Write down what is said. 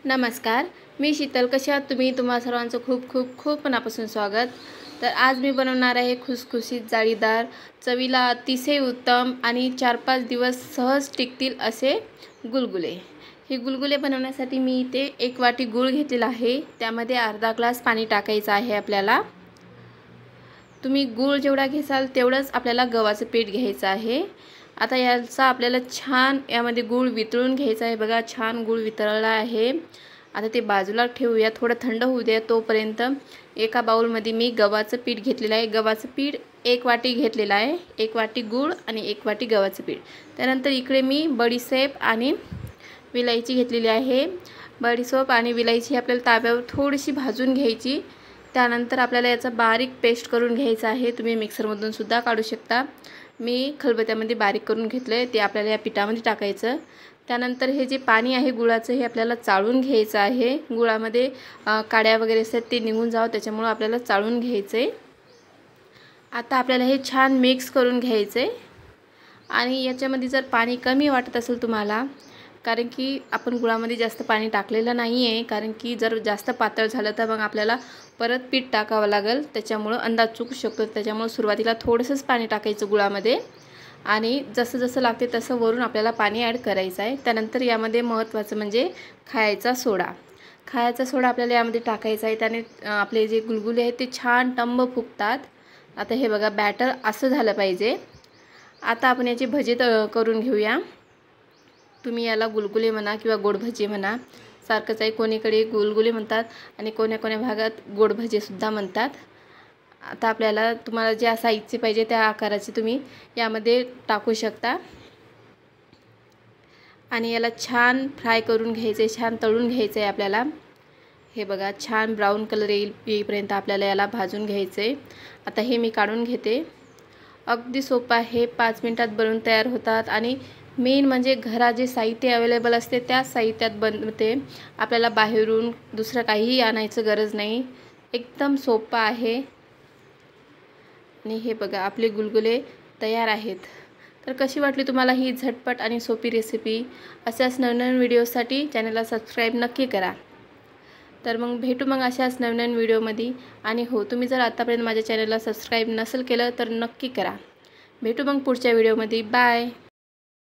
नमस्कार, मी शीतल. कशा आहात तुम्ही? तुम्हा सर्वांचं खूप खूप खूप मनापासून स्वागत. तर आज मी बनवणार आहे खुसखुशीत, जाळीदार, चवीला अतिशय उत्तम आणि 4-5 दिवस सहज टिकतील असे गुलगुले. हे गुलगुले बनवण्यासाठी मी इथे 1 वाटी गूळ घेतलेला आहे. त्यामध्ये अर्धा ग्लास पाणी टाकायचं आहे आपल्याला. तुम्ही गूळ जेवढा घेसाल तेवढंच आपल्याला गव्हाचं पीठ घ्यायचं आहे. आता याचा आपल्याला छान यामध्ये गूळ वितळून घ्यायचा आहे. बघा, छान गूळ वितळला आहे. आता ते बाजूला ठेवूया, थोडं थंड होऊ द्या. तोपर्यंत एका बाउलमध्ये मी गव्हाचं पीठ घेतलेलं आहे. गव्हाचं पीठ 1 वाटी घेतलेलं आहे. 1 वाटी गूळ आणि 1 वाटी गव्हाचं पीठ. त्यानंतर इकडे मी बडीशेप आणि विलायची घेतलेली आहे. बडीशेप आणि विलायची आपल्याला ताव्यावर थोडीशी भाजून घ्यायची. त्यानंतर आपल्याला याचा बारीक पेस्ट करून घ्यायचा आहे. तुम्ही मिक्सरमधून सुद्धा काढू शकता. मी खलबत्त्यामध्ये बारीक करून घेतलं आहे. ते आपल्याला या पिठामध्ये टाकायचं. त्यानंतर हे जे पाणी आहे गुळाचं, हे आपल्याला चाळून घ्यायचं आहे. गुळामध्ये काड्या वगैरे असतात ते निघून जावं, त्याच्यामुळे आपल्याला चाळून घ्यायचं आहे. आता आपल्याला हे छान मिक्स करून घ्यायचं आहे. आणि याच्यामध्ये जर पाणी कमी वाटत असेल तुम्हाला, कारण की आपण गुळामध्ये जास्त पाणी टाकलेलं नाही आहे, कारण की जर जास्त पातळ झालं तर मग आपल्याला परत पीठ टाकावं लागेल. त्याच्यामुळं अंदाज चुकू शकतो. त्याच्यामुळे सुरुवातीला थोडंसंच पाणी टाकायचं गुळामध्ये आणि जसं जसं लागते तसं वरून आपल्याला पाणी ॲड करायचं आहे. त्यानंतर यामध्ये महत्त्वाचं म्हणजे खायचा सोडा. खायचा सोडा आपल्याला यामध्ये टाकायचा आहे. त्याने आपले जे गुलगुले आहेत ते छान टम्म फुगतात. आता हे बघा, बॅटर असं झालं पाहिजे. आता आपण याची भजी करून घेऊया. तुम्ही याला गुलगुले म्हणा किंवा गोड भजी म्हणा, सारखंच आहे. कोणीकडे गुलगुले म्हणतात आणि कोण्या भागात गोड भजीसुद्धा म्हणतात. आता आपल्याला तुम्हाला ज्या साईजचे पाहिजे त्या आकाराचे तुम्ही यामध्ये टाकू शकता. आणि याला छान फ्राय करून घ्यायचं आहे, छान तळून घ्यायचं आहे आपल्याला. हे बघा, छान ब्राऊन कलर येईपर्यंत आपल्याला याला भाजून घ्यायचं आहे. आता हे मी काढून घेते. अगदी सोपं आहे, 5 मिनिटात बनवून तयार होतात. आणि मेन म्हणजे घरात जे साहित्य अवेलेबल असते त्याच साहित्यात बनते. आपल्याला बाहेरून दुसरं काहीही आणायचं गरज नाही. एकदम सोपं आहे. आणि हे बघा, आपले गुलगुले तयार आहेत. तर कशी वाटली तुम्हाला ही झटपट आणि सोपी रेसिपी? अशाच नवनवीन व्हिडिओसाठी चॅनलला सबस्क्राईब नक्की करा. तर मग भेटू अशाच नवीन व्हिडिओमध्ये. आणि हो, तुम्ही जर आतापर्यंत माझ्या चॅनलला सबस्क्राईब नसेल केलं तर नक्की करा. भेटू पुढच्या व्हिडिओमध्ये. बाय.